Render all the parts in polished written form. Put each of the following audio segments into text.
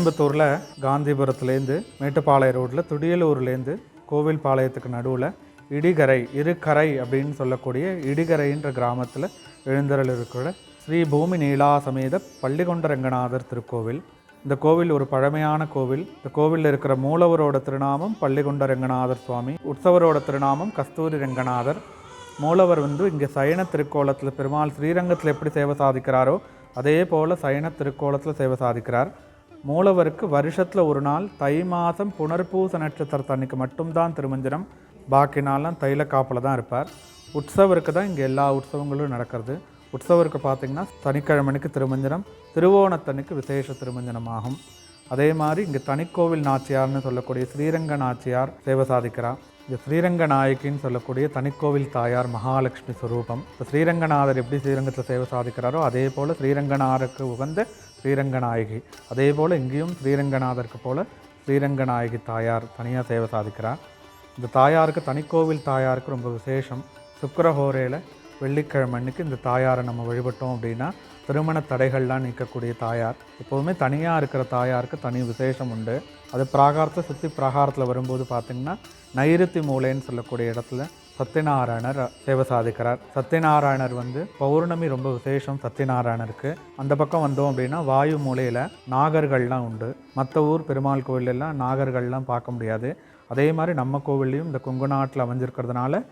கோயம்புத்தூரில் காந்திபுரத்துலேருந்து மேட்டுப்பாளையம் ரோட்டில் துடியலூர்லேருந்து கோவில் பாளையத்துக்கு நடுவில் இடிகரை இருகரை அப்படின்னு சொல்லக்கூடிய இடிகரைன்ற கிராமத்தில் எழுந்தருள் இருக்கிற ஸ்ரீ பூமி நீலா சமேத பள்ளிகொண்ட ரங்கநாதர் திருக்கோவில். இந்த கோவில் ஒரு பழமையான கோவில். இந்த கோவிலில் இருக்கிற மூலவரோட திருநாமம் பள்ளிகொண்ட ரங்கநாதர் சுவாமி, உற்சவரோட திருநாமம் கஸ்தூரி ரங்கநாதர். மூலவர் இங்கே சயன திருக்கோலத்தில் பெருமாள் ஸ்ரீரங்கத்தில் எப்படி சேவை சாதிக்கிறாரோ அதே போல் சயன திருக்கோலத்தில் சேவை சாதிக்கிறார். மூலவருக்கு வருஷத்தில் ஒரு நாள் தை மாதம் புனர்பூச நட்சத்திரத்து அன்னைக்கு மட்டும்தான் திருமஞ்சனம், பாக்கி நாள்லாம் தைல காப்பில் தான் இருப்பார். உற்சவருக்கு தான் இங்கே எல்லா உற்சவங்களும் நடக்கிறது. உற்சவருக்கு பார்த்திங்கன்னா சனிக்கிழமைக்கு திருமஞ்சனம், திருவோணத்தன்னைக்கு விசேஷ திருமஞ்சனம் ஆகும். அதே மாதிரி இங்கே தனிக்கோவில் நாச்சியார்னு சொல்லக்கூடிய ஸ்ரீரங்க நாச்சியார் சேவை சாதிக்கிறார். இந்த ஸ்ரீரங்க நாயக்கின்னு சொல்லக்கூடிய தனிக்கோவில் தாயார் மகாலட்சுமி ஸ்வரூபம். இப்போ ஸ்ரீரங்கநாதர் எப்படி ஸ்ரீரங்கத்தில் சேவை சாதிக்கிறாரோ அதே போல் ஸ்ரீரங்கநாதருக்கு உகந்த ஸ்ரீரங்கநாயகி. அதே போல் இங்கேயும் ஸ்ரீரங்கநாதருக்கு போல் ஸ்ரீரங்கநாயகி தாயார் தனியாக சேவை சாதிக்கிறார். இந்த தாயாருக்கு தனிக்கோவில் தாயாருக்கு ரொம்ப விசேஷம். சுக்கிரஹோரையில் வெள்ளிக்கிழமை அன்னைக்கு இந்த தாயாரை நம்ம வழிபட்டோம் அப்படின்னா திருமண தடைகள்லாம் நீக்கக்கூடிய தாயார். எப்போதுமே தனியாக இருக்கிற தாயாருக்கு தனி விசேஷம் உண்டு. அது பிராகாரத்தை சுற்றி பிராகாரத்தில் வரும்போது பார்த்திங்கன்னா நைருத்தி மூலைன்னு சொல்லக்கூடிய இடத்துல சத்யநாராயணர் சேவை சாதிக்கிறார். சத்யநாராயணர் பௌர்ணமி ரொம்ப விசேஷம் சத்யநாராயணருக்கு. அந்த பக்கம் வந்தோம் அப்படின்னா வாயு மூலையில் நாகர்கள்லாம் உண்டு. மற்ற ஊர் பெருமாள் கோவிலெல்லாம் நாகர்கள்லாம் பார்க்க முடியாது. அதே மாதிரி நம்ம கோவில்லையும் இந்த கொங்கு நாட்டில் அமைஞ்சிருக்கிறதுனால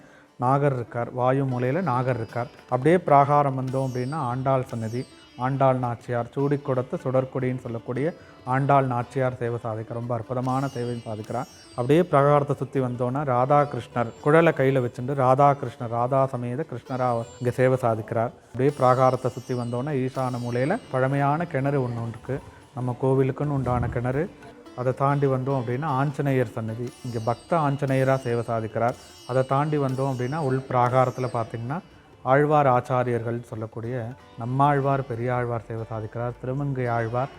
நாகர் இருக்கார், வாயு மூலையில் நாகர் இருக்கார். அப்படியே பிராகாரம் வந்தோம் அப்படின்னா ஆண்டாள் சன்னதி, ஆண்டாள் நாச்சியார், சூடி கொடுத்து சுடற்கொடின்னு சொல்லக்கூடிய ஆண்டாள் நாச்சியார் சேவை சாதிக்கிறார். ரொம்ப அற்புதமான சேவையும் சாதிக்கிறார். அப்படியே பிரகாரத்தை சுற்றி வந்தோன்னா ராதாகிருஷ்ணர் குழலை கையில் வச்சுட்டு ராதாகிருஷ்ணர் ராதா சமேத கிருஷ்ணராக இங்கே சேவை சாதிக்கிறார். அப்படியே பிராகாரத்தை சுற்றி வந்தோன்னா ஈசான மூலையில் பழமையான கிணறு ஒன்று இருக்குது, நம்ம கோவிலுக்குன்னு உண்டான கிணறு. அதை தாண்டி வந்தோம் அப்படின்னா ஆஞ்சநேயர் சன்னதி, இங்கே பக்த ஆஞ்சநேயராக சேவை சாதிக்கிறார். அதை தாண்டி வந்தோம் அப்படின்னா உள் பிராகாரத்தில் பார்த்திங்கன்னா ஆழ்வார் ஆச்சாரியர்கள் சொல்லக்கூடிய நம்மாழ்வார் பெரியாழ்வார் சேவை சாதிக்கிறார், திருமங்கை ஆழ்வார்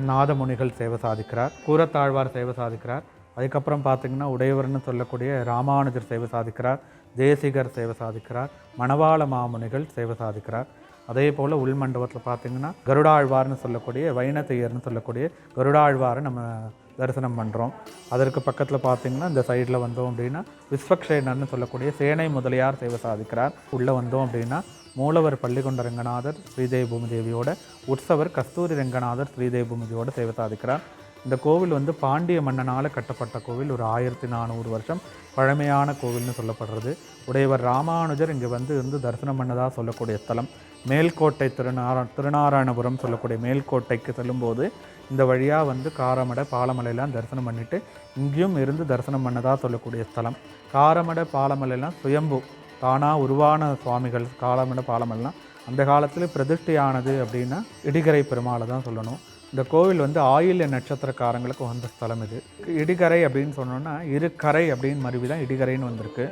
நாதமுனிகள் சேவை சாதிக்கிறார், கூரத்தாழ்வார் சேவை சாதிக்கிறார். அதுக்கப்புறம் பார்த்திங்கன்னா உடையவர்னு சொல்லக்கூடிய ராமானுஜர் சேவை சாதிக்கிறார், தேசிகர் சேவை சாதிக்கிறார், மணவாள மாமுனிகள் சேவை சாதிக்கிறார். அதே போல் உள்மண்டபத்தில் பார்த்திங்கன்னா கருடாழ்வார்னு சொல்லக்கூடிய வைணத்தையர்னு சொல்லக்கூடிய கருடாழ்வாரை நம்ம தரிசனம் பண்ணுறோம். அதற்கு பக்கத்தில் பார்த்திங்கன்னா இந்த சைடில் வந்தோம் அப்படின்னா விஸ்வக்ஷேனர்னு சொல்லக்கூடிய சேனை முதலியார் சேவை சாதிக்கிறார். உள்ளே வந்தோம் அப்படின்னா மூலவர் பள்ளிகொண்ட ரங்கநாதர் ஸ்ரீதேவி பூமிதேவியோட, உற்சவர் கஸ்தூரி ரங்கநாதர் ஸ்ரீதேவி பூமிதேவியோட சேவை சாதிக்கிறார். இந்த கோவில் பாண்டிய மன்னனால் கட்டப்பட்ட கோவில். ஒரு 1400 வருஷம் பழமையான கோவில்னு சொல்லப்படுறது. உடையவர் ராமானுஜர் இங்கே இருந்து தரிசனம் பண்ணதாக சொல்லக்கூடிய ஸ்தலம். மேல்கோட்டை திருநாராயணபுரம் சொல்லக்கூடிய மேல்கோட்டைக்கு செல்லும்போது இந்த வழியாக காரமடை பாலமலையெல்லாம் தரிசனம் பண்ணிவிட்டு இங்கேயும் இருந்து தரிசனம் பண்ணதாக சொல்லக்கூடிய ஸ்தலம். காரமடை பாலமலையெல்லாம் சுயம்பு தானாக உருவான சுவாமிகள். காரமடை பாலமலைலாம் அந்த காலத்தில் பிரதிஷ்டையானது அப்படின்னா இடிகரை பெருமாளை தான் சொல்லணும். இந்த கோவில் ஆயில்ய நட்சத்திரக்காரங்களுக்கு வந்த ஸ்தலம் இது. இடிகரை அப்படின்னு சொன்னோன்னா இருகரை அப்படின்னு மருவி தான் இடிகரைன்னு வந்திருக்கு.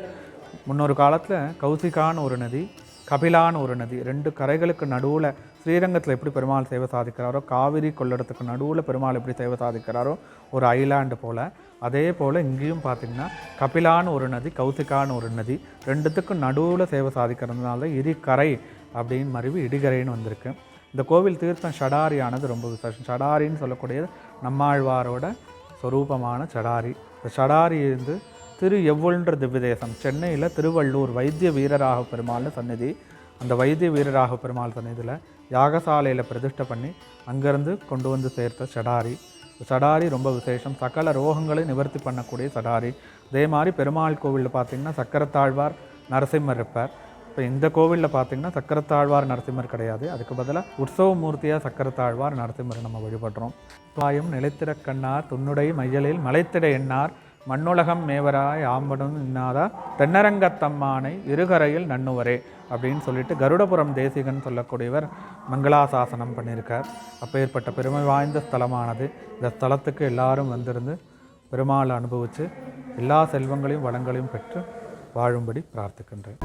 முன்னொரு காலத்தில் கௌசிகான்னு ஒரு நதி, கபிலான்னு ஒரு நதி, 2 கரைகளுக்கு நடுவில் ஸ்ரீரங்கத்தில் எப்படி பெருமாள் சேவை சாதிக்கிறாரோ, காவிரி கொள்ளிடத்துக்கு நடுவில் பெருமாள் எப்படி சேவை சாதிக்கிறாரோ ஒரு ஐலாண்டு போல், அதே போல் இங்கேயும் பார்த்திங்கன்னா கபிலான்னு ஒரு நதி, கௌசிகான்னு ஒரு நதி, 2த்துக்கும் நடுவில் சேவை சாதிக்கிறதுனால இருகரை அப்படின்னு மருவி இடிகரைன்னு வந்திருக்கு. இந்த கோவில் தீர்த்தம் ஷடாரியானது ரொம்ப விசேஷம். ஷடாரின்னு சொல்லக்கூடியது நம்மாழ்வாரோட ஸ்வரூபமான ஷடாரி. இந்த ஷடாரி திரு எவ்வொன்ற திவ்யதேசம், சென்னையில் திருவள்ளூர் வைத்திய வீரராக பெருமாள்னு சந்நிதி. அந்த வைத்திய வீரராக பெருமாள் சந்நிதியில் யாகசாலையில் பிரதிஷ்டை பண்ணி அங்கேருந்து கொண்டு வந்து சேர்த்த ஷடாரி. ஷடாரி ரொம்ப விசேஷம். சகல ரோகங்களை நிவர்த்தி பண்ணக்கூடிய ஷடாரி. அதே மாதிரி பெருமாள் கோவிலில் பார்த்திங்கன்னா சக்கரத்தாழ்வார் நரசிம்மர் இருப்பார். இப்போ இந்த கோவிலில் பார்த்திங்கன்னா சக்கரத்தாழ்வார் நரசிம்மர் கிடையாது, அதுக்கு பதிலாக உற்சவ மூர்த்தியாக சக்கரத்தாழ்வார் நரசிம்மர் நம்ம வழிபடுறோம். பாயும் நிலைத்திட கண்ணார் துன்னுடை மையலில் மலைத்திட எண்ணார் மண்ணுலகம் மேவராய் ஆம்படும் இன்னாதா தென்னரங்கத்தம்மானை இருகரையில் நன்னுவரே அப்படின்னு சொல்லிட்டு கருடபுரம் தேசிகன் சொல்லக்கூடியவர் மங்களாசாசனம் பண்ணியிருக்கார். அப்பேற்பட்ட பெருமை வாய்ந்த ஸ்தலமானது. இந்த ஸ்தலத்துக்கு எல்லாரும் வந்திருந்து பெருமாளை அனுபவித்து எல்லா செல்வங்களையும் வளங்களையும் பெற்று வாழும்படி பிரார்த்திக்கின்றேன்.